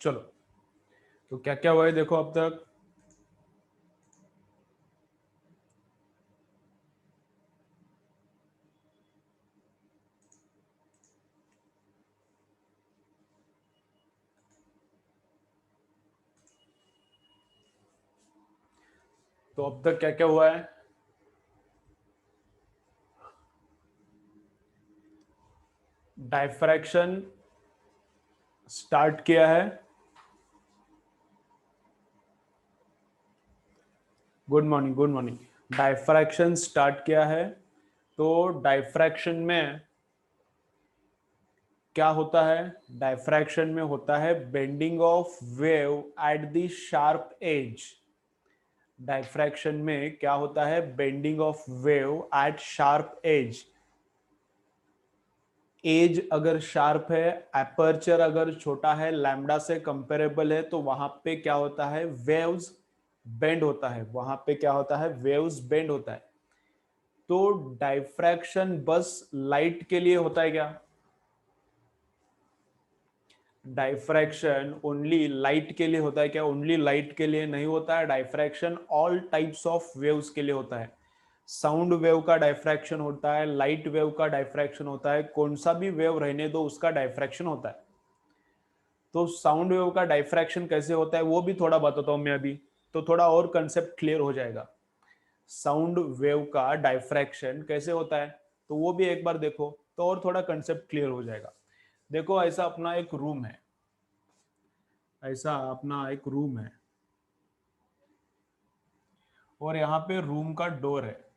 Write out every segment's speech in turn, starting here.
चलो, तो क्या क्या हुआ है देखो अब तक। तो अब तक क्या क्या हुआ है। डायफ्रैक्शन स्टार्ट किया है। Good morning, good morning. Diffraction start किया है। तो डायफ्रैक्शन में क्या होता है। डायफ्रैक्शन में होता है bending of wave at the sharp edge. Diffraction में क्या होता है, bending of wave at sharp edge. Edge अगर शार्प है, एपर्चर अगर छोटा है, लैम्डा से कंपेरेबल है, तो वहां पे क्या होता है, वेव्स बेंड होता है। वहां पे क्या होता है, वेव्स बेंड होता है। तो डायफ्रैक्शन बस लाइट के लिए होता है क्या। डायफ्रैक्शन ओनली लाइट के लिए होता है क्या। ओनली लाइट के लिए नहीं होता है। Diffraction all types of waves के लिए होता है। साउंड वेव का डायफ्रैक्शन होता है, लाइट वेव का डायफ्रैक्शन होता है, कौन सा भी वेव रहने दो उसका डायफ्रैक्शन होता है। तो साउंड वेव का डायफ्रैक्शन कैसे होता है वो भी थोड़ा बताता हूं मैं अभी, तो थोड़ा और कंसेप्ट क्लियर हो जाएगा। साउंड वेव का डायफ्रैक्शन कैसे होता है तो वो भी एक बार देखो, तो और थोड़ा कंसेप्ट क्लियर हो जाएगा। देखो, ऐसा अपना एक रूम है। ऐसा अपना एक रूम है और यहाँ पे रूम का डोर है।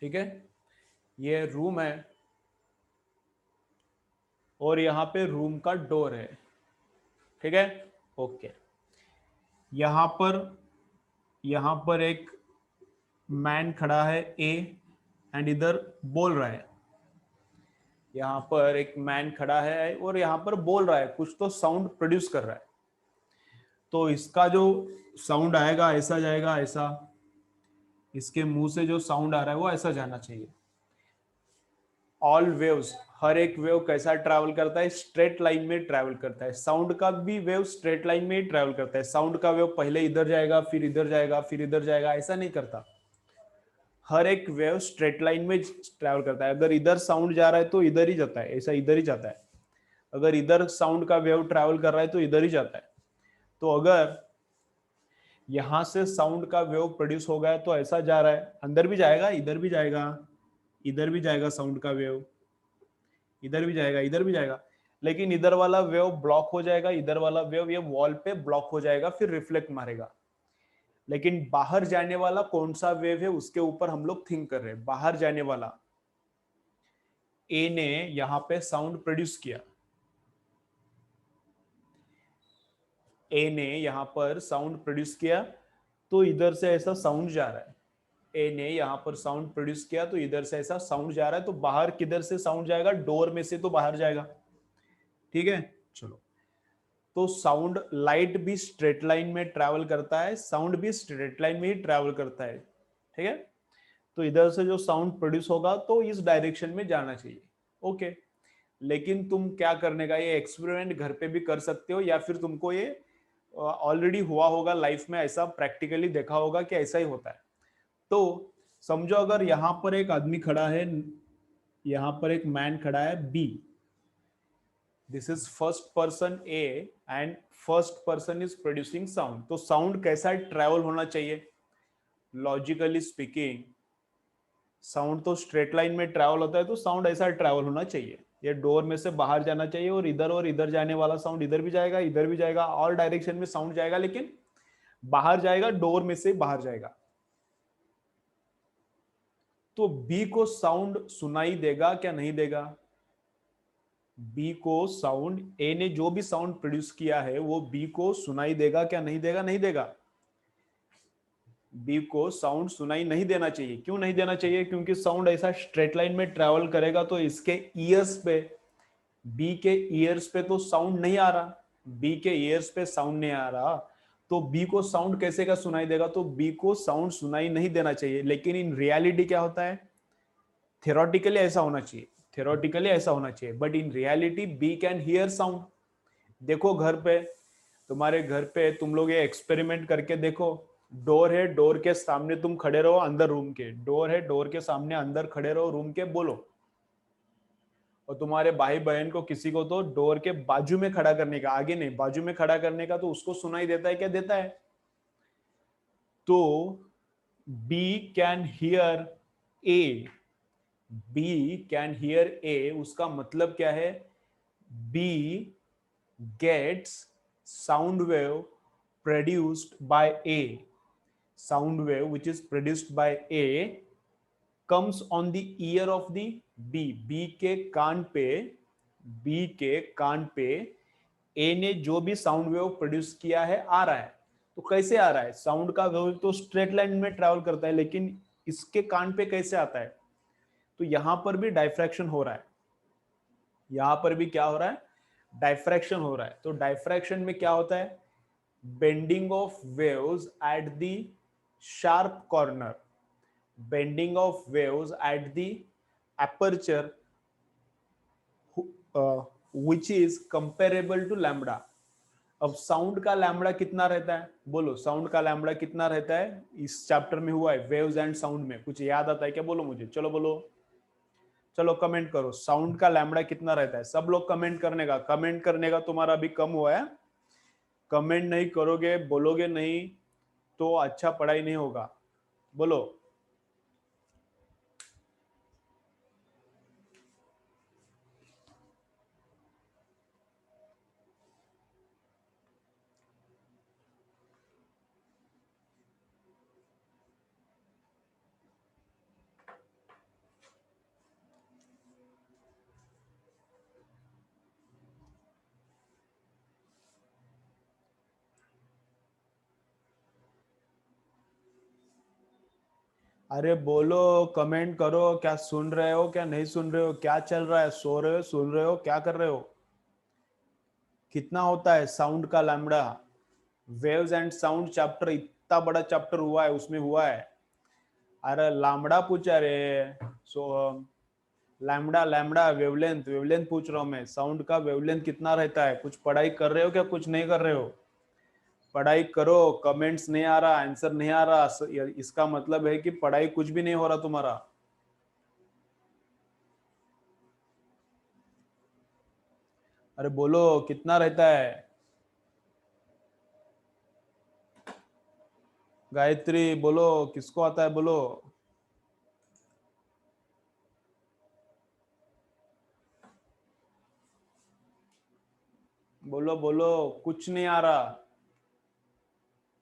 ठीक है, ये रूम है और यहाँ पे रूम का डोर है। ठीक है, ओके। यहाँ पर एक मैन खड़ा है ए, एंड इधर बोल रहा है। यहाँ पर एक मैन खड़ा है और यहाँ पर बोल रहा है, कुछ तो साउंड प्रोड्यूस कर रहा है। तो इसका जो साउंड आएगा ऐसा जाएगा, ऐसा। इसके मुंह से जो साउंड आ रहा है वो ऐसा जाना चाहिए। ऑल वेव्स, हर एक वेव कैसा ट्रैवल करता है, स्ट्रेट लाइन में ट्रैवल करता है। साउंड का भी वेव स्ट्रेट लाइन में ही ट्रैवल करता है। साउंड का वेव पहले इधर जाएगा, फिर इधर जाएगा, फिर इधर जाएगा, ऐसा नहीं करता। हर एक वेव स्ट्रेट लाइन में ट्रैवल करता है। अगर इधर साउंड जा रहा है तो इधर ही जाता है, ऐसा इधर ही जाता है। अगर इधर साउंड का वेव ट्रैवल कर रहा है तो इधर ही जाता है। तो अगर यहां से साउंड का वेव प्रोड्यूस हो गया तो ऐसा जा रहा है, अंदर भी जाएगा, इधर भी जाएगा, इधर भी जाएगा साउंड का वेव, इधर भी जाएगा, इधर भी जाएगा। लेकिन इधर वाला वेव ब्लॉक हो जाएगा, इधर वाला वेव ये वॉल पे ब्लॉक हो जाएगा, फिर रिफ्लेक्ट मारेगा। लेकिन बाहर जाने वाला कौन सा वेव है उसके ऊपर हम लोग थिंक कर रहे हैं। बाहर जाने वाला ए ने यहां पे साउंड प्रोड्यूस किया। ए ने यहां पर साउंड प्रोड्यूस किया, तो इधर से ऐसा साउंड जा रहा है। ए ने यहां पर साउंड प्रोड्यूस किया तो इधर से ऐसा साउंड जा रहा है। तो बाहर किधर से साउंड जाएगा, डोर में से तो बाहर जाएगा। ठीक है, चलो। तो साउंड, लाइट भी स्ट्रेट लाइन में ट्रैवल करता है, साउंड भी स्ट्रेट लाइन में ही ट्रैवल करता है। ठीक है, तो इधर से जो साउंड प्रोड्यूस होगा तो इस डायरेक्शन में जाना चाहिए। ओके, लेकिन तुम क्या करने का, ये एक्सपेरिमेंट घर पे भी कर सकते हो, या फिर तुमको ये ऑलरेडी हुआ होगा लाइफ में, ऐसा प्रैक्टिकली देखा होगा कि ऐसा ही होता है। तो समझो, अगर यहां पर एक आदमी खड़ा है, यहां पर एक मैन खड़ा है B, this is first person A and first person is producing sound. तो साउंड कैसा ट्रैवल होना चाहिए, लॉजिकली स्पीकिंग साउंड तो स्ट्रेट लाइन में ट्रैवल होता है, तो साउंड ऐसा ट्रैवल होना चाहिए। ये डोर में से बाहर जाना चाहिए और इधर जाने वाला साउंड इधर भी जाएगा, इधर भी जाएगा, ऑल डायरेक्शन में साउंड जाएगा, लेकिन बाहर जाएगा, डोर में से बाहर जाएगा। तो बी को साउंड सुनाई देगा क्या नहीं देगा। बी को साउंड, ए ने जो भी साउंड प्रोड्यूस किया है वो बी को सुनाई देगा क्या नहीं देगा, नहीं देगा। बी को साउंड सुनाई नहीं देना चाहिए। क्यों नहीं देना चाहिए, क्योंकि साउंड ऐसा स्ट्रेट लाइन में ट्रैवल करेगा तो इसके ईयर्स पे, बी के ईयर्स पे तो साउंड नहीं आ रहा। बी के ईयर्स पे साउंड नहीं आ रहा, तो बी को साउंड कैसे का सुनाई देगा। तो बी को साउंड सुनाई नहीं देना चाहिए। लेकिन इन रियलिटी क्या होता है, थ्योरेटिकली ऐसा होना चाहिए, थ्योरेटिकली ऐसा होना चाहिए, but in reality we can hear sound. देखो घर पे, तुम्हारे घर पे तुम लोग ये एक्सपेरिमेंट करके देखो। डोर है, डोर के सामने तुम खड़े रहो अंदर रूम के, डोर है, डोर के सामने अंदर खड़े रहो रूम के, बोलो। और तुम्हारे भाई बहन को किसी को तो डोर के बाजू में खड़ा करने का, आगे नहीं बाजू में खड़ा करने का, तो उसको सुनाई देता है क्या? देता है। तो B can hear A, B can hear A, उसका मतलब क्या है? B gets sound wave produced by A, sound wave which is produced by A comes on the ear of the B, B के कान पे, बी के कान पे ए ने जो भी साउंड वेव प्रोड्यूस किया है आ रहा है। तो कैसे आ रहा है? साउंड का वेव तो स्ट्रेट लाइन में ट्रैवल करता है, लेकिन इसके कान पे कैसे आता है? तो यहां पर भी डाइफ्रैक्शन हो रहा है, यहां पर भी क्या हो रहा है? डाइफ्रैक्शन हो रहा है। तो डाइफ्रैक्शन में क्या होता है? Bending of waves eight the sharp corner, bending of waves at the aperture which is comparable to lambda। अब साउंड का लैम्बडा कितना रहता है? बोलो, साउंड का लैम्बडा कितना रहता है? इस चैप्टर में हुआ है वेव्स एंड साउंड में, कुछ याद आता है क्या? बोलो मुझे, चलो बोलो, चलो कमेंट करो, साउंड का लैम्बडा कितना रहता है? सब लोग कमेंट करने का, कमेंट करने का तुम्हारा अभी कम हुआ है। कमेंट नहीं करोगे, बोलोगे नहीं, तो अच्छा पढ़ाई नहीं होगा। बोलो। अरे बोलो, कमेंट करो, क्या सुन रहे हो, क्या नहीं सुन रहे हो, क्या चल रहा है, सो रहे हो, सुन रहे हो, क्या कर रहे हो? कितना होता है साउंड का lambda? Waves and sound chapter इतना बड़ा चैप्टर हुआ है, उसमें हुआ है। अरे लैम्बडा पूछा रे। सो लैम्बडा, लैम्बडा वेवलेंथ, वेवलेंथ पूछ रहा हूं मैं। साउंड का वेवलेंथ कितना रहता है? कुछ पढ़ाई कर रहे हो क्या? कुछ नहीं कर रहे हो? पढ़ाई करो। कमेंट्स नहीं आ रहा, आंसर नहीं आ रहा, इसका मतलब है कि पढ़ाई कुछ भी नहीं हो रहा तुम्हारा। अरे बोलो, कितना रहता है? गायत्री बोलो, किसको आता है? बोलो। बोलो बोलो, कुछ नहीं आ रहा।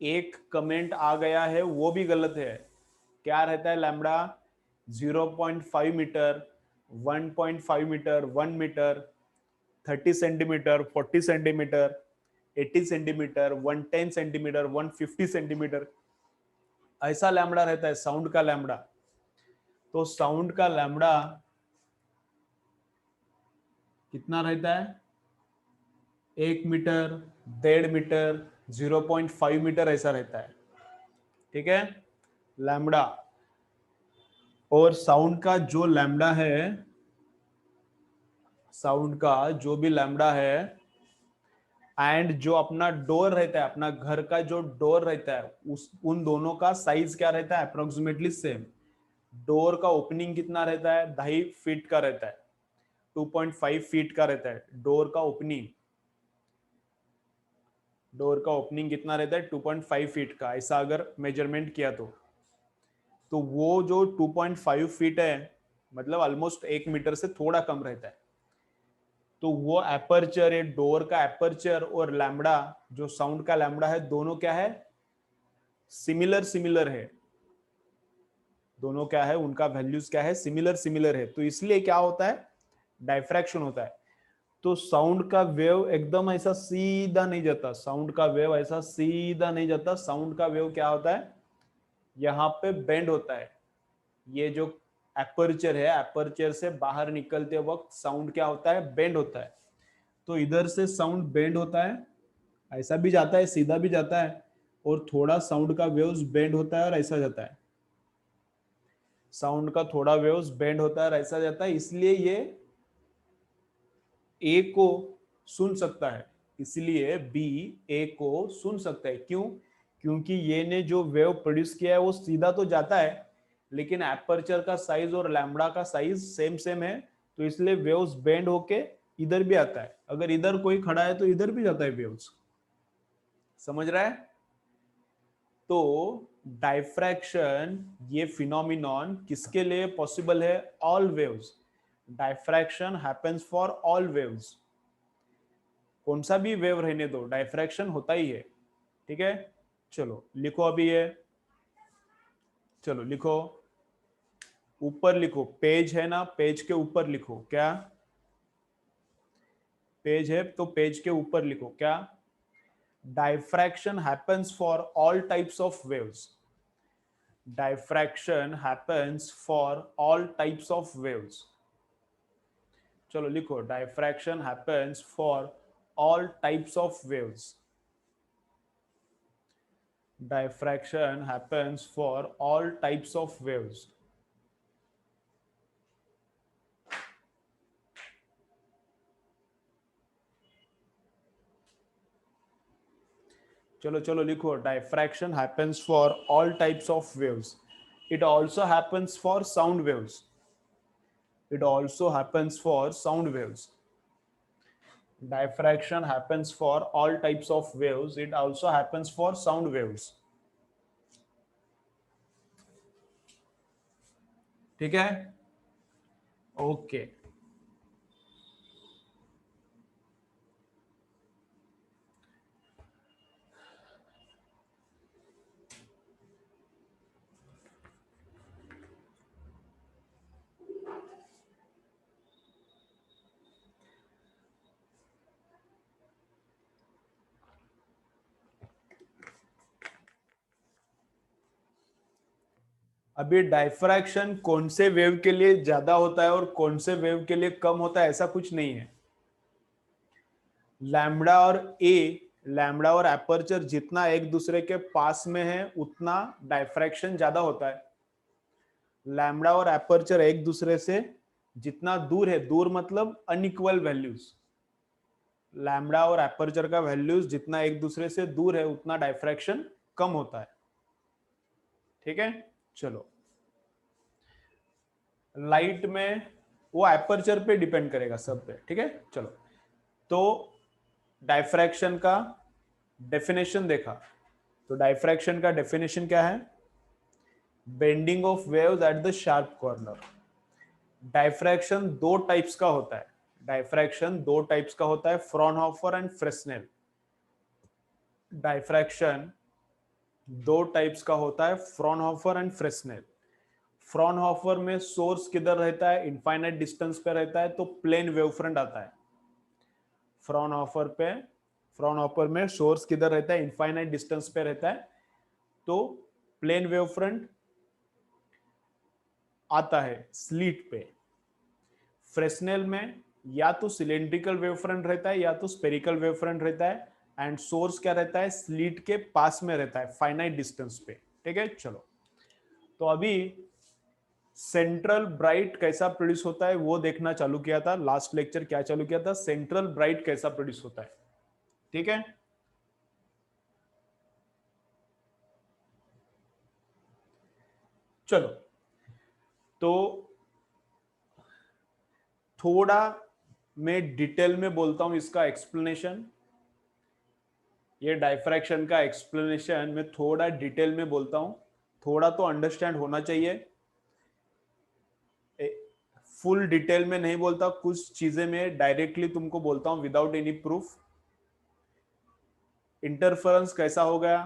एक कमेंट आ गया है वो भी गलत है। क्या रहता है lambda? 0.5 metre, 1.5 metre, 1 metre, 30 centimetre, 40 centimetre, 80 centimetre, 110 centimetre, 150 centimetre, ऐसा लैम्बडा रहता है साउंड का लैम्बडा। तो साउंड का लैम्बडा कितना रहता है? 1 मीटर, 1.5 मीटर, 0.5 मीटर ऐसा रहता है। ठीक है, लैम्बडा। और साउंड का जो लैम्बडा है, साउंड का जो भी लैम्बडा है, एंड जो अपना डोर रहता है, अपना घर का जो डोर रहता है, उस उन दोनों का साइज क्या रहता है? Approximately same. डोर का ओपनिंग कितना रहता है? 2.5 फीट का रहता है, 2.5 फीट का रहता है डोर का ओपनिंग। डोर का ओपनिंग कितना रहता है? 2.5 फीट का, ऐसा अगर मेजरमेंट किया तो वो जो 2.5 फीट है, मतलब ऑलमोस्ट 1 मीटर से थोड़ा कम रहता है। तो वो एपर्चर है, डोर का एपर्चर और लैम्बडा, जो साउंड का लैम्बडा है, दोनों क्या है? सिमिलर सिमिलर है। दोनों क्या है, उनका वैल्यूज क्या है? सिमिलर सिमिलर है। तो इसलिए क्या होता है? डाइफ्रैक्शन होता है। तो साउंड का वेव एकदम ऐसा सीधा नहीं जाता, साउंड का वेव ऐसा सीधा नहीं जाता। साउंड का वेव क्या होता है? यहाँ पे बेंड होता है। ये जो एपर्चर है, एपर्चर से बाहर निकलते वक्त साउंड क्या होता है? बेंड होता है। तो इधर से साउंड बेंड होता है, ऐसा भी जाता है, सीधा भी जाता है, और थोड़ा साउंड का वेव्स बेंड होता है और ऐसा जाता है। साउंड का थोड़ा वेव्स बेंड होता है और ऐसा जाता है, इसलिए ये ए को सुन सकता है। इसलिए बी ए को सुन सकता है। क्यों? क्योंकि ये ने जो वेव प्रोड्यूस किया है वो सीधा तो जाता है, लेकिन एपर्चर का साइज और लैम्बडा का साइज सेम सेम है, तो इसलिए वेव्स बेंड होके इधर भी आता है। अगर इधर कोई खड़ा है तो इधर भी जाता है वेव्स। समझ रहा है? तो डायफ्रैक्शन ये फिनोमिनॉन किसके लिए पॉसिबल है? All waves. Diffraction happens for all waves. कौन सा भी वेव रहने दो, डायफ्रैक्शन होता ही है। ठीक है, चलो लिखो अभी ये, चलो लिखो, ऊपर लिखो, पेज है ना, पेज के ऊपर लिखो क्या, पेज है तो पेज के ऊपर लिखो क्या, diffraction happens for all types of waves. Diffraction happens for all types of waves. चलो लिखो, diffraction happens for all types of waves. Diffraction happens for all types of waves. चलो चलो लिखो, diffraction happens for all types of waves. It also happens for sound waves. It also happens for sound waves. Diffraction happens for all types of waves. It also happens for sound waves. ठीक है, okay. अभी diffraction कौन से wave के लिए ज्यादा होता है और कौन से वेव के लिए कम होता है, ऐसा कुछ नहीं है। लैम्बडा और लैम्बडा और एपर्चर जितना एक दूसरे के पास में है उतना डायफ्रैक्शन ज्यादा होता है। लैम्बडा और एपर्चर एक दूसरे से जितना दूर है, दूर मतलब अनइक्वल वैल्यूज, लैम्बडा और एपर्चर का वैल्यूज जितना एक दूसरे से दूर है उतना डायफ्रैक्शन कम होता है। ठीक है, चलो लाइट में वो एपर्चर पे डिपेंड करेगा सब पे। ठीक है, चलो तो डायफ्रैक्शन का डेफिनेशन देखा, तो डायफ्रैक्शन का डेफिनेशन क्या है? Bending of waves eight the sharp corner. Diffraction दो टाइप्स का होता है, डायफ्रैक्शन दो टाइप्स का होता है, फ्रॉनहोफर एंड फ्रेस्नेल। डायफ्रैक्शन दो टाइप्स का होता है, फ्रॉनहोफर एंड फ्रेस्नेल। फ्रॉनहोफर में सोर्स किधर रहता है? इनफाइनाइट डिस्टेंस पे रहता है, तो प्लेन वेव फ्रंट आता है। फ्रॉनहोफर में सोर्स किधर रहता है? इनफाइनाइट डिस्टेंस पे रहता है, तो प्लेन वेव फ्रंट आता है स्लीट पे। फ्रेस्नेल में या तो सिलेंड्रिकल वेव फ्रंट रहता है या तो स्पेरिकल वेव फ्रंट रहता है, एंड सोर्स क्या रहता है? स्लीट के पास में रहता है, फाइनाइट डिस्टेंस पे। ठीक है, चलो तो अभी सेंट्रल ब्राइट कैसा प्रोड्यूस होता है वो देखना चालू किया था। लास्ट लेक्चर क्या चालू किया था? सेंट्रल ब्राइट कैसा प्रोड्यूस होता है। ठीक है, चलो तो थोड़ा मैं डिटेल में बोलता हूं इसका एक्सप्लेनेशन। ये डायफ्रैक्शन का एक्सप्लेनेशन मैं थोड़ा डिटेल में बोलता हूं, थोड़ा तो अंडरस्टैंड होना चाहिए। फुल डिटेल में नहीं बोलता, कुछ चीजें मैं डायरेक्टली तुमको बोलता हूं विदाउट एनी प्रूफ। इंटरफेरेंस कैसा हो गया?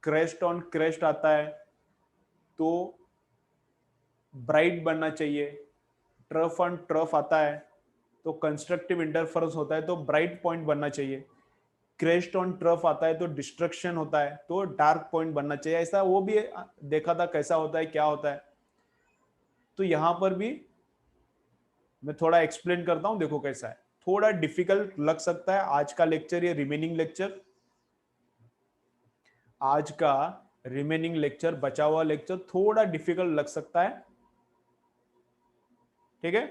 क्रेस्ट ऑन क्रेस्ट आता है तो ब्राइट बनना चाहिए। ट्रफ ऑन ट्रफ आता है तो कंस्ट्रक्टिव इंटरफेरेंस होता है तो ब्राइट पॉइंट बनना चाहिए। क्रेस्ट ऑन ट्रफ आता है तो डिस्ट्रक्शन होता है तो डार्क पॉइंट बनना चाहिए। ऐसा वो भी देखा था कैसा होता है, क्या होता है। तो यहां पर भी मैं थोड़ा एक्सप्लेन करता हूं, देखो कैसा है। थोड़ा डिफिकल्ट लग सकता है आज का लेक्चर, ये रिमेनिंग लेक्चर, आज का रिमेनिंग लेक्चर, बचा हुआ लेक्चर थोड़ा डिफिकल्ट लग सकता है। ठीक है,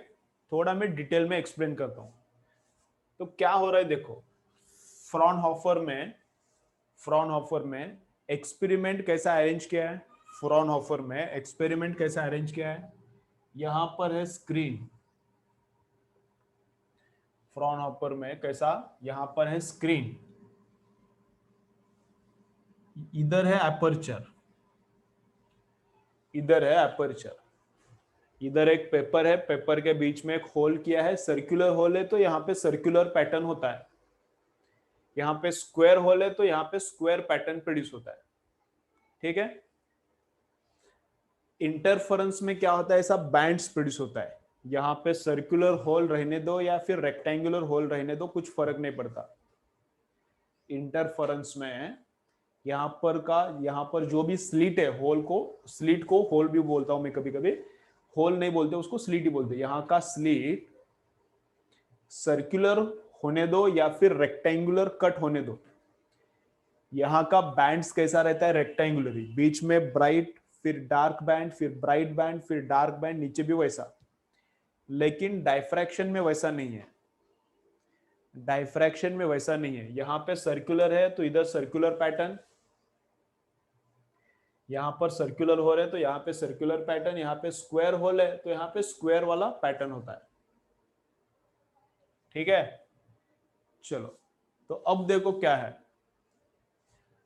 थोड़ा मैं डिटेल में एक्सप्लेन करता हूं। तो क्या हो रहा है देखो, फ्रॉनहोफर में एक्सपेरिमेंट कैसा अरेंज किया है, फ्रॉनहोफर में एक्सपेरिमेंट कैसा अरेंज किया है, यहां पर है स्क्रीन, फ्रॉनहोफर में कैसा, यहां पर है स्क्रीन, इधर है अपर्चर, इधर है अपर्चर, इधर एक पेपर है, पेपर के बीच में एक होल किया है, सर्कुलर होल है तो यहाँ पे सर्कुलर पैटर्न होता है, यहाँ पे स्क्वायर होल है तो यहाँ पे स्क्वायर पैटर्न प्रोड्यूस होता है। ठीक है, इंटरफेरेंस में क्या होता है, ऐसा बैंड्स प्रोड्यूस होता है। यहाँ पे सर्कुलर होल रहने दो या फिर रेक्टेंगुलर होल रहने दो, कुछ फर्क नहीं पड़ता। इंटरफेरेंस में यहाँ पर जो भी स्लिट है, स्लिट को होल भी बोलता हूं मैं, कभी कभी होल नहीं बोलते उसको, स्लिट ही बोलते। यहाँ का स्लिट सर्कुलर होने दो या फिर रेक्टेंगुलर कट होने दो, यहाँ का बैंड्स कैसा रहता है, रेक्टेंगुलर ही, बीच में ब्राइट, फिर डार्क बैंड, फिर ब्राइट बैंड, फिर डार्क बैंड, नीचे भी वैसा। लेकिन डायफ्रैक्शन में वैसा नहीं है, डायफ्रैक्शन में वैसा नहीं है। यहाँ पे सर्कुलर है तो इधर सर्कुलर पैटर्न, यहाँ पर सर्कुलर होल है तो यहाँ पे सर्कुलर पैटर्न, यहाँ पे स्क्वायर होल है तो यहाँ पे स्क्वायर वाला पैटर्न होता है। ठीक है, चलो तो अब देखो क्या है,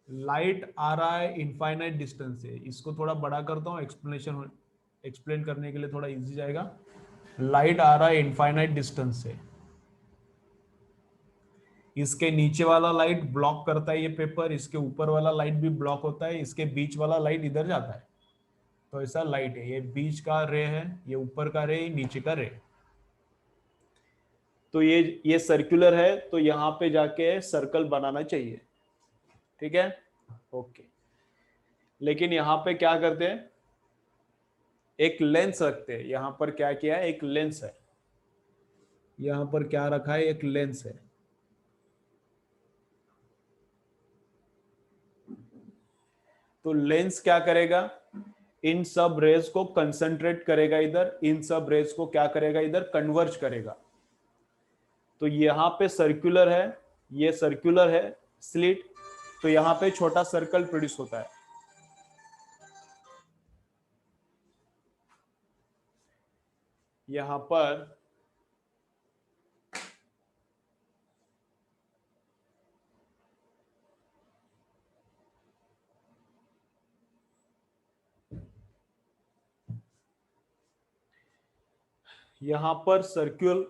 लाइट आ रहा है इनफाइनाइट डिस्टेंस से, इसको थोड़ा बड़ा करता हूँ, एक्सप्लेन करने के लिए थोड़ा इजी जाएगा। लाइट आ रहा है इनफाइनाइट डिस्टेंस से, इसके नीचे वाला लाइट ब्लॉक करता है ये पेपर, इसके ऊपर वाला लाइट भी ब्लॉक होता है, इसके बीच वाला लाइट इधर जाता है, तो ऐसा लाइट है, ये बीच का रे है, ये ऊपर का रे, नीचे का रे। तो ये सर्कुलर है तो यहाँ पे जाके सर्कल बनाना चाहिए। ठीक है, ओके। लेकिन यहाँ पे क्या करते हैं, एक लेंस रखते हैं। यहाँ पर क्या किया है, एक लेंस है, यहाँ पर क्या रखा है, एक लेंस है। तो लेंस क्या करेगा, इन सब रेज को कंसंट्रेट करेगा इधर, इन सब रेज को क्या करेगा, इधर कन्वर्ज करेगा। तो यहाँ पे सर्कुलर है, ये सर्कुलर है स्लिट, तो यहाँ पे छोटा सर्कल प्रोड्यूस होता है। यहाँ पर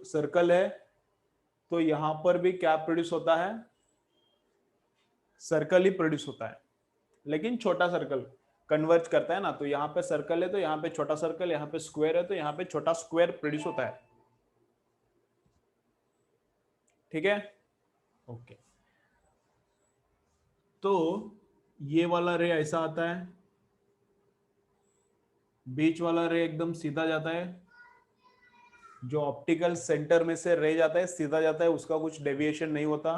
सर्कल है तो यहाँ पर भी क्या प्रोड्यूस होता है, सर्कल ही प्रोड्यूस होता है, लेकिन छोटा सर्कल कन्वर्ज करता है ना। तो यहाँ पे सर्कल है तो यहाँ पे छोटा सर्कल, यहाँ पे स्क्वायर है तो यहाँ पे छोटा स्क्वायर प्रोड्यूस होता है। ठीक है, ओके। तो ये वाला रे ऐसा आता है, बीच वाला रे एकदम सीधा जाता है, जो ऑप्टिकल सेंटर में से रे जाता है सीधा जाता है, उसका कुछ डेविएशन नहीं होता,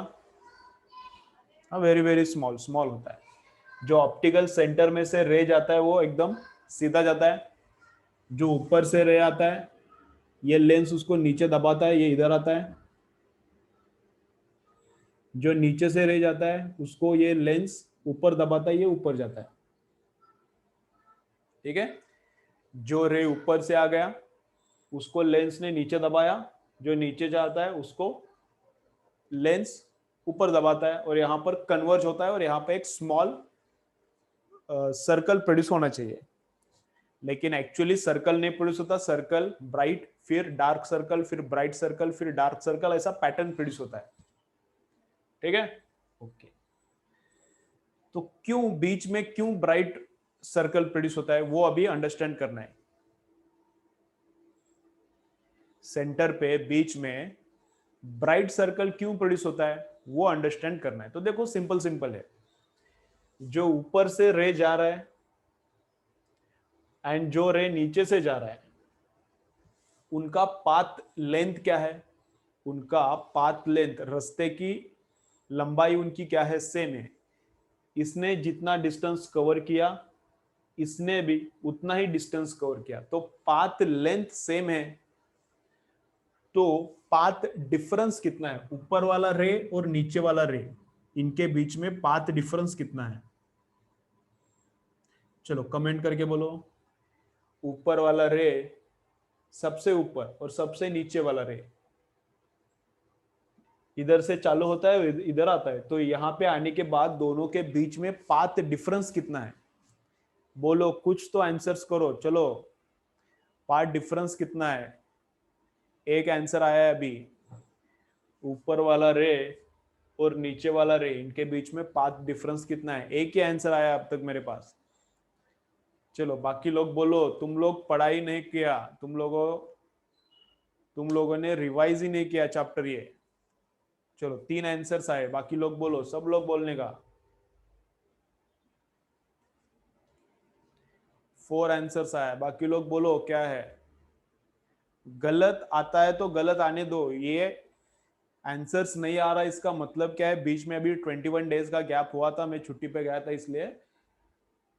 हाँ वेरी वेरी स्मॉल स्मॉल होता है। जो ऑप्टिकल सेंटर में से रे जाता है वो एकदम सीधा जाता है। जो ऊपर से रे आता है, ये लेंस उसको नीचे दबाता है, ये इधर आता है। जो नीचे से रे जाता है उसको ये लेंस ऊपर दबाता है, ये ऊपर जाता है। ठीक है, जो रे ऊपर से आ गया उसको लेंस ने नीचे दबाया, जो नीचे जाता है उसको लेंस ऊपर दबाता है, और यहां पर कन्वर्ज होता है, और यहां पे एक स्मॉल सर्कल प्रोड्यूस होना चाहिए। लेकिन एक्चुअली सर्कल नहीं प्रोड्यूस होता, सर्कल ब्राइट, फिर डार्क सर्कल, फिर ब्राइट सर्कल, फिर डार्क सर्कल, ऐसा पैटर्न प्रोड्यूस होता है। ठीक है, ओके। तो क्यों बीच में क्यों ब्राइट सर्कल प्रोड्यूस होता है वो अभी अंडरस्टैंड करना है। सेंटर पे बीच में ब्राइट सर्कल क्यों प्रोड्यूस होता है वो अंडरस्टैंड करना है। तो देखो सिंपल सिंपल है, जो ऊपर से रे जा रहा है एंड जो रे नीचे से जा रहा है, उनका पाथ लेंथ क्या है, उनका पाथ लेंथ, रास्ते की लंबाई उनकी क्या है, सेम है। इसने जितना डिस्टेंस कवर किया इसने भी उतना ही डिस्टेंस कवर किया, तो पाथ लेंथ सेम है। तो पाथ डिफरेंस कितना है, ऊपर वाला रे और नीचे वाला रे, इनके बीच में पाथ डिफरेंस कितना है? चलो कमेंट करके बोलो। ऊपर वाला रे सबसे ऊपर और सबसे नीचे वाला रे इधर से चालू होता है, इधर आता है, तो यहां पे आने के बाद दोनों के बीच में पाथ डिफरेंस कितना है? बोलो, कुछ तो आंसर्स करो, चलो। पाथ डिफरेंस कितना है? एक आंसर आया है अभी, ऊपर वाला रे और नीचे वाला रे, इनके बीच में पाथ डिफरेंस कितना है? एक ही आंसर आया अब तक मेरे पास। चलो बाकी लोग बोलो, तुम लोग पढ़ाई नहीं किया, तुम लोगों ने रिवाइज ही नहीं किया चैप्टर ये। चलो 3 आंसर्स आए, बाकी लोग बोलो, सब लोग बोलने का। 4 आंसर्स आया, बाकी लोग बोलो क्या है? गलत आता है तो गलत आने दो, ये आंसर्स नहीं आ रहा इसका मतलब क्या है? बीच में अभी 21 डेज का गैप हुआ था, मैं छुट्टी पे गया था इसलिए।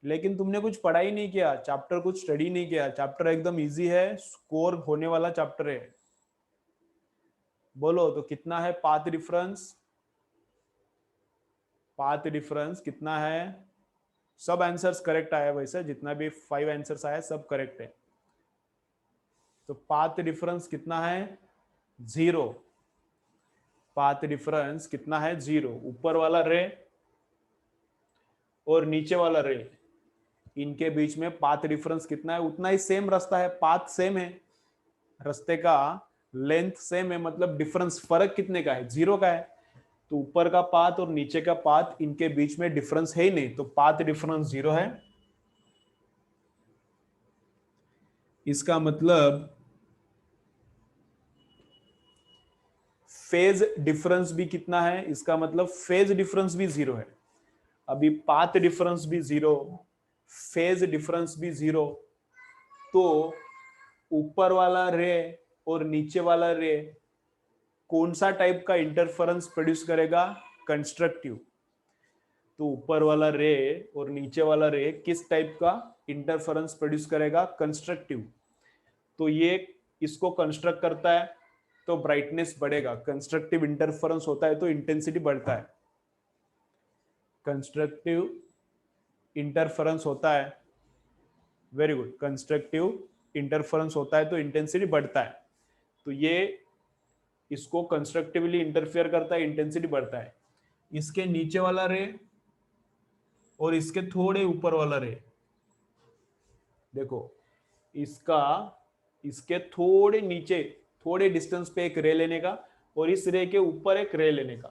लेकिन तुमने कुछ पढ़ाई नहीं किया, चैप्टर कुछ स्टडी नहीं किया। चैप्टर एकदम इजी है, स्कोर होने वाला चैप्टर है। बोलो तो कितना है पाथ डिफरेंस? पाथ डिफरेंस कितना है? सब आंसर्स करेक्ट आया, वैसे जितना भी 5 आंसर्स आया सब करेक्ट है। तो पाथ डिफरेंस कितना है? 0। पाथ डिफरेंस कितना है? 0। ऊपर वाला रे और नीचे वाला रे, इनके बीच में पाथ डिफरेंस कितना है? उतना ही सेम रास्ता है, पाथ सेम है, रास्ते का लेंथ सेम है, मतलब डिफरेंस फर्क कितने का है? 0 का है। तो ऊपर का पाथ और नीचे का पाथ, इनके बीच में डिफरेंस है ही नहीं, तो पाथ डिफरेंस 0 है। इसका मतलब फेज डिफरेंस भी कितना है? इसका मतलब फेज डिफरेंस भी 0 है। अभी पाथ डिफरेंस भी 0, फेज डिफरेंस भी 0, तो ऊपर वाला रे और नीचे वाला रे कौन सा टाइप का इंटरफेरेंस प्रोड्यूस करेगा? कंस्ट्रक्टिव। तो ऊपर वाला रे और नीचे वाला रे किस टाइप का इंटरफेरेंस प्रोड्यूस करेगा? कंस्ट्रक्टिव। तो ये इसको कंस्ट्रक्ट करता है तो ब्राइटनेस बढ़ेगा। कंस्ट्रक्टिव इंटरफेरेंस होता है तो इंटेंसिटी बढ़ता है। कंस्ट्रक्टिव इंटरफेरेंस होता है, वेरी गुड, कंस्ट्रक्टिव इंटरफेरेंस होता है तो इंटेंसिटी बढ़ता है। तो ये इसको कंस्ट्रक्टिवली इंटरफेयर करता है, इंटेंसिटी बढ़ता है। इसके नीचे वाला रे और इसके थोड़े ऊपर वाला रे, देखो, इसका इसके थोड़े नीचे, थोड़े डिस्टेंस पे एक रे लेने का और इस रे के ऊपर एक रे लेने का।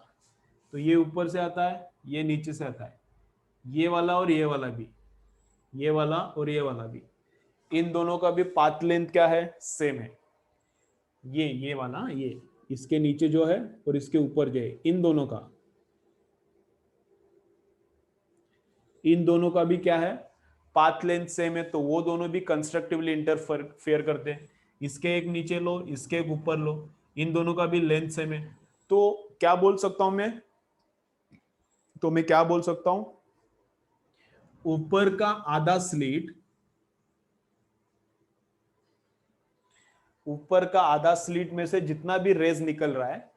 तो ये ऊपर से आता है, ये नीचे से आता है, ये वाला और ये वाला भी, ये वाला और ये वाला भी, इन दोनों का भी पाथ लेंथ क्या है? सेम है। ये वाला, ये इसके नीचे जो है और इसके ऊपर जो है, इन दोनों का भी क्या है? पाथ लेंथ सेम है, तो वो दोनों भी कंस्ट्रक्टिवली इंटरफेयर करते हैं। इसके एक नीचे लो, इसके एक ऊपर लो, इन दोनों का भी लेंथ सेम है। तो क्या बोल सकता हूं मैं? क्या बोल सकता हूं? ऊपर का आधा स्लिट, ऊपर का आधा स्लिट में से जितना भी रेज निकल रहा है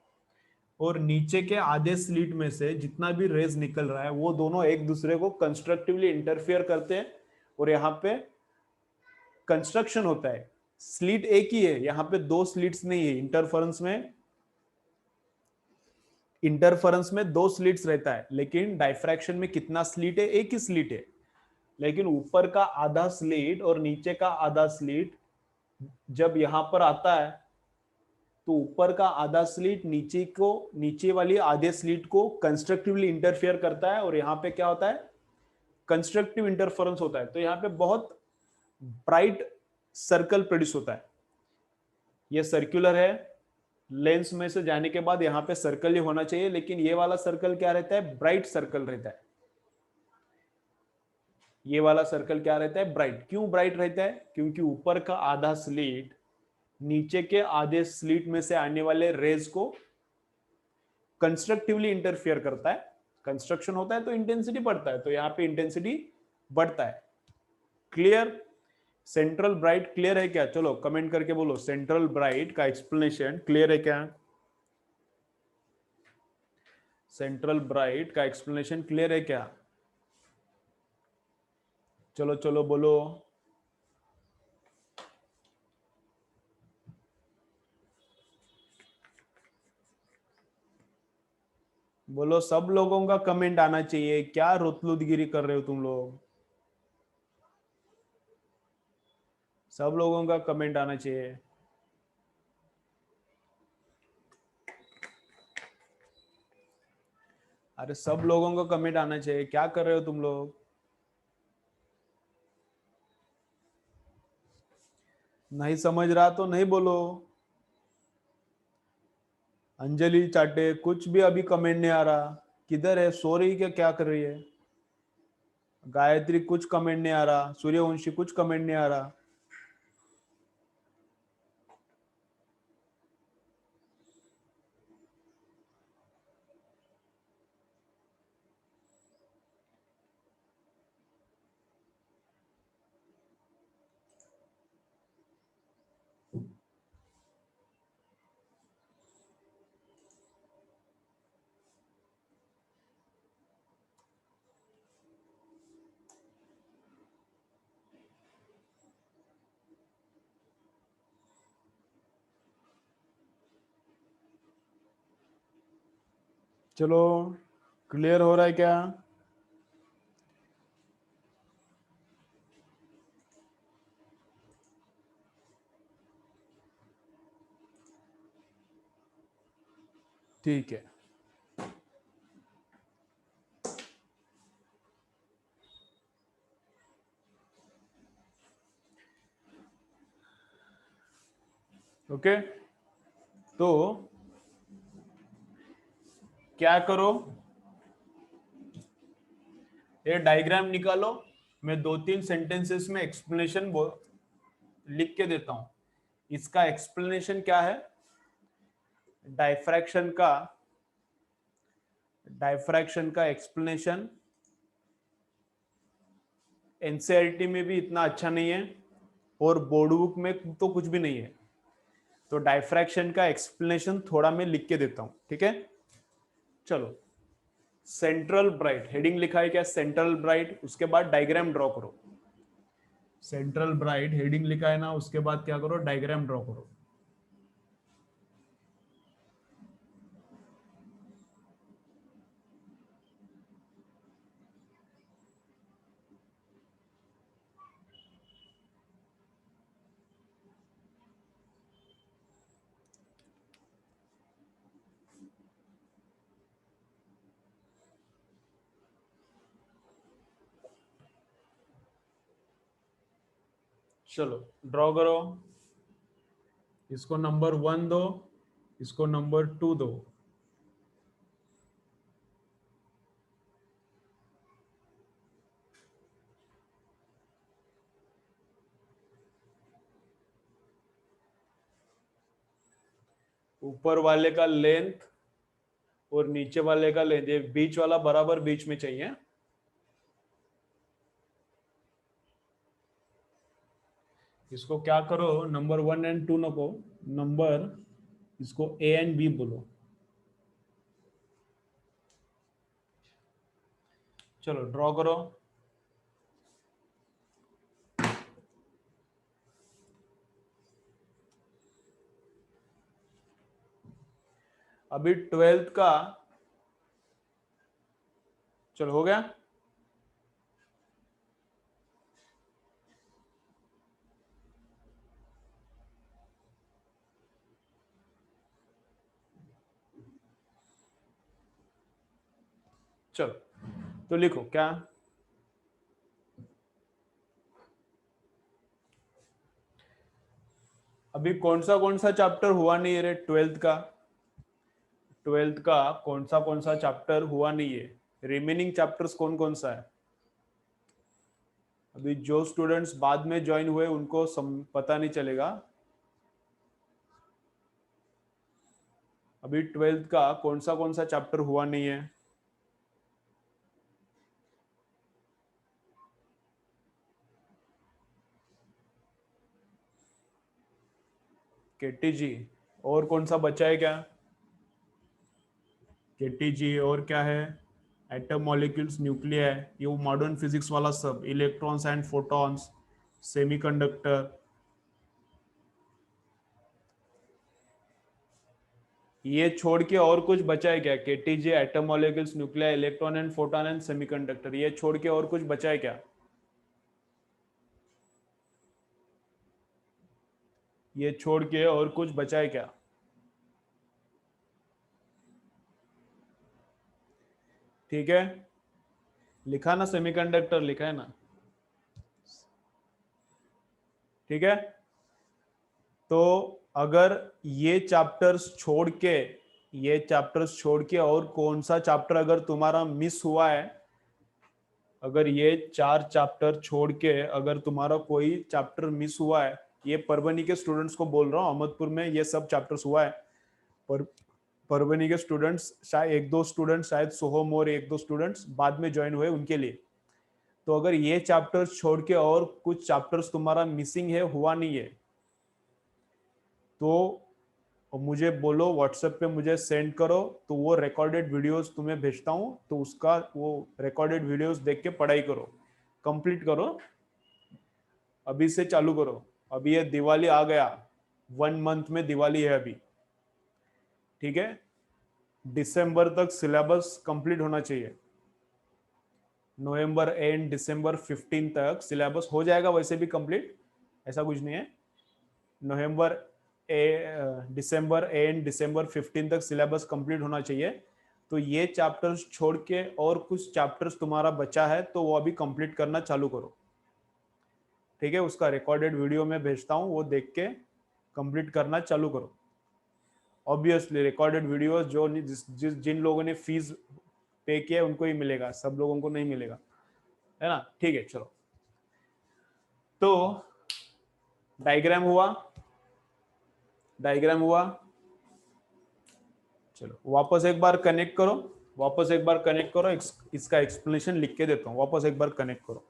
और नीचे के आधे स्लिट में से जितना भी रेज निकल रहा है, वो दोनों एक दूसरे को कंस्ट्रक्टिवली इंटरफेयर करते हैं और यहाँ पे कंस्ट्रक्शन होता है। स्लिट एक ही है, यहाँ पे 2 स्लिट्स नहीं है। इंटरफेरेंस में 2 स्लिट्स रहता है, लेकिन डायफ्रैक्शन में कितना स्लिट है? एक ही स्लिट है। लेकिन ऊपर का आधा स्लिट और नीचे का आधा स्लिट जब यहां पर आता है, तो ऊपर का आधा स्लिट नीचे वाली आधे स्लिट को कंस्ट्रक्टिवली इंटरफेयर करता है और यहाँ पे क्या होता है? कंस्ट्रक्टिव इंटरफेरेंस होता है। तो यहाँ पे बहुत ब्राइट सर्कल प्रोड्यूस होता है। ये सर्कुलर है, लेंस में से जाने के बाद यहाँ पे सर्कल ही होना चाहिए, लेकिन ये वाला सर्कल क्या रहता है? ब्राइट सर्कल रहता है। ये वाला सर्कल क्या रहता है? ब्राइट। क्यों ब्राइट रहता है? क्योंकि ऊपर का आधा स्लिट नीचे के आधे स्लिट में से आने वाले रेज को कंस्ट्रक्टिवली इंटरफेयर करता है। कंस्ट्रक्शन होता है तो इंटेंसिटी बढ़ता है, तो यहाँ पे इंटेंसिटी बढ़ता है। क्लियर? सेंट्रल ब्राइट क्लियर है क्या? चलो कमेंट करके बोलो, सेंट्रल ब्राइट का एक्सप्लेनेशन क्लियर है क्या? सेंट्रल ब्राइट का एक्सप्लेनेशन क्लियर है क्या? चलो चलो बोलो। बोलो, सब लोगों का कमेंट आना चाहिए। क्या रोतलूदगिरी कर रहे हो तुम लोग? सब लोगों का कमेंट आना चाहिए। अरे सब लोगों का कमेंट आना चाहिए। क्या कर रहे हो तुम लोग? नहीं समझ रहा तो नहीं बोलो। अंजलि चाटे कुछ भी अभी कमेंट नहीं आ रहा। किधर है? सो रही क्या कर रही है? गायत्री कुछ कमेंट नहीं आ रहा। सूर्यवंशी कुछ कमेंट नहीं आ रहा। चलो, क्लियर हो रहा है क्या? ठीक है। ओके, तो क्या करो, ये डायग्राम निकालो। मैं 2-3 सेंटेंसेस में एक्सप्लेनेशन लिख के देता हूं। इसका एक्सप्लेनेशन क्या है? डायफ्रैक्शन का एक्सप्लेनेशन एनसीईआरटी में भी इतना अच्छा नहीं है और बोर्ड बुक में तो कुछ भी नहीं है। तो डायफ्रैक्शन का एक्सप्लेनेशन थोड़ा मैं लिख के देता हूं, ठीक है? चलो, सेंट्रल ब्राइट हेडिंग लिखा है क्या? सेंट्रल ब्राइट, उसके बाद डायग्राम ड्रॉ करो। सेंट्रल ब्राइट हेडिंग लिखा है ना, उसके बाद क्या करो? डायग्राम ड्रॉ करो। चलो ड्रॉ करो। इसको नंबर 1 दो, इसको नंबर 2 दो। ऊपर वाले का लेंथ और नीचे वाले का लेंथ, ये बीच वाला बराबर बीच में चाहिए। इसको क्या करो, नंबर 1 एंड 2 नको, नंबर, इसको ए एंड बी बोलो। चलो ड्रॉ करो। अभी 12th का, चलो हो गया। चलो तो लिखो क्या। अभी कौन सा चैप्टर हुआ नहीं है रे 12th का? 12th का कौन सा चैप्टर हुआ नहीं है? रिमेनिंग चैप्टर्स कौन सा है? अभी जो स्टूडेंट्स बाद में ज्वाइन हुए उनको पता नहीं चलेगा। अभी 12th का कौन सा चैप्टर हुआ नहीं है? केटी जी, और कौन सा बचा है क्या? KTG और क्या है, एटम, मॉलिक्यूल्स, न्यूक्लियाई, ये वो मॉडर्न फिजिक्स वाला सब, इलेक्ट्रॉन्स एंड फोटॉन्स, सेमीकंडक्टर। ये छोड़ के और कुछ बचा है क्या? KTG, atom, molecules, nuclei, electron and photon and semiconductor, ये छोड़ के और कुछ बचा है क्या? ये छोड़ के और कुछ बचा है क्या? ठीक है, लिखा ना, सेमीकंडक्टर लिखा है ना? ठीक है, तो अगर ये चैप्टर्स छोड़ के और कौन सा चैप्टर अगर तुम्हारा मिस हुआ है, अगर ये 4 चैप्टर छोड़ के अगर तुम्हारा कोई चैप्टर मिस हुआ है, ये परभनी के स्टूडेंट्स को बोल रहा हूँ, अहमदपुर में ये सब चैप्टर्स हुआ है, पर परभनी के स्टूडेंट्स शायद एक दो स्टूडेंट्स, शायद सोहम और एक दो स्टूडेंट्स बाद में ज्वाइन हुए, उनके लिए। तो अगर ये चैप्टर्स छोड़ के और कुछ चैप्टर्स तुम्हारा मिसिंग है, हुआ नहीं है, तो मुझे बोलो, व्हाट्सएप पे मुझे सेंड करो, तो वो रिकॉर्डेड वीडियोस तुम्हें भेजता हूँ, तो उसका वो रिकॉर्डेड वीडियोस देख के पढ़ाई करो, कंप्लीट करो, अभी से चालू करो। अभी ये दिवाली आ गया, 1 मंथ में दिवाली है अभी, ठीक है? दिसंबर तक सिलेबस कंप्लीट होना चाहिए, नवंबर एंड दिसंबर 15 तक सिलेबस हो जाएगा, वैसे भी कंप्लीट, ऐसा कुछ नहीं है। नवंबर दिसंबर एंड दिसंबर 15 तक सिलेबस कंप्लीट होना चाहिए। तो ये चैप्टर्स छोड़ के और कुछ चैप्टर्स तुम्हारा बचा है, तो वो अभी कंप्लीट करना चालू करो, ठीक है? उसका रिकॉर्डेड वीडियो में भेजता हूँ, वो देख के कंप्लीट करना चालू करो। ऑब्वियसली रिकॉर्डेड वीडियोस जो जिन लोगों ने फीस पे किया है उनको ही मिलेगा, सब लोगों को नहीं मिलेगा, है ना? ठीक है, चलो, तो डायग्राम हुआ, डायग्राम हुआ। चलो वापस एक बार कनेक्ट करो, वापस एक बार कनेक्ट करो, इसका एक्सप्लेनेशन लिख के देता हूँ, वापस एक बार कनेक्ट करो।